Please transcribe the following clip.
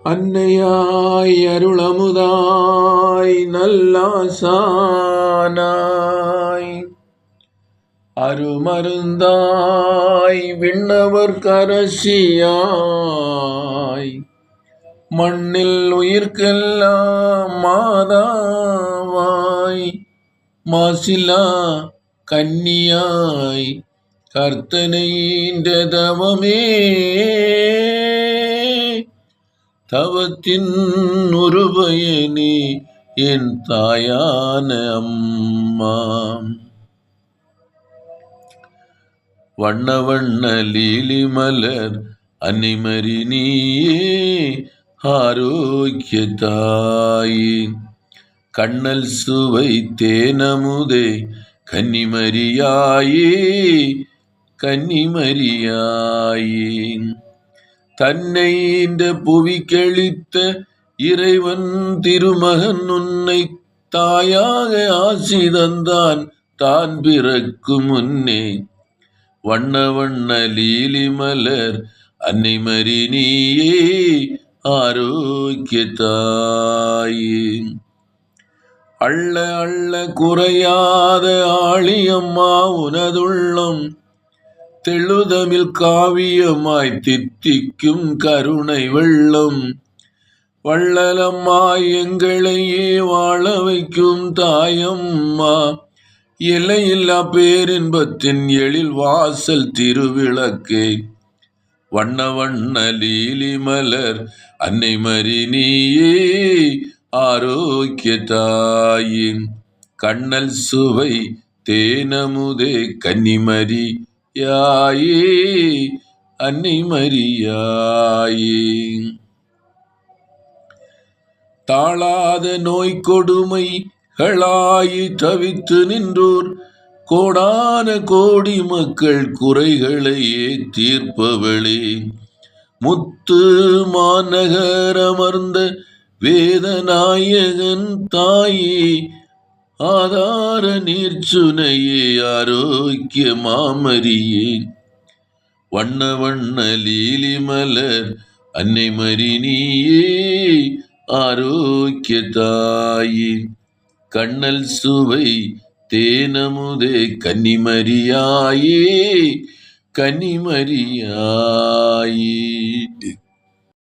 அன்னையாய் அருளமுதாய் நல்லாசானாய் அருமருந்தாய் விண்ணவர் கரசியாய் மண்ணில் உயிர்க்கெல்லாம் மாதாவாய் மாசிலா கன்னியாய் கர்த்தனையின்ற தவமே தவத்தின் உருபயனே என் தாயான அம்மா. வண்ண வண்ண லீலி மலர் அன்னிமரி நீயே ஆரோக்கிய தாயே கண்ணல் சுவை தேனமுதே கன்னிமரியாயே கன்னிமரியாயே தன்னை இந்த புவிக்கெளித்த இறைவன் திருமகன் உன்னை தாயாக ஆசி தந்தான் தான் பிறக்கும் முன்னே. வண்ண வண்ண லீலி மலர் அன்னைமரி நீயே ஆரோக்கிய தாயே அள்ள அள்ள குறையாத ஆழியம்மா உனதுள்ளம் தெழுதமிழ் காவியமாய் தித்திக்கும் கருணை வெள்ளம் வள்ளலம்மாய் எங்களையே வாழ வைக்கும் தாயம்மா எல்லையில்லா பேரின்பத்தின் எழில் வாசல் திருவிளக்கே. வண்ண வண்ண லீலி மலர் அன்னைமரி நீயே ஆரோக்கிய தாயின் கண்ணல் சுவை தேனமுதே கன்னிமரி யாயே அன்னைமரியாயே தாழாத நோய் கொடுமைகளாய் தவித்து நின்றோர் கோடான கோடி மக்கள் குறைகளையே தீர்ப்பவளே முத்து மாநகரமர்ந்த வேதநாயகன் தாயே ஆதார நீர்ச்சுனையே ஆரோக்கிய மாமரியே வண்ண வண்ண லீலி மலர் அன்னைமரி நீயே ஆரோக்கிய தாயே கண்ணல் சுவை தேனமுதே கன்னிமரியாயே கன்னிமரியாயே.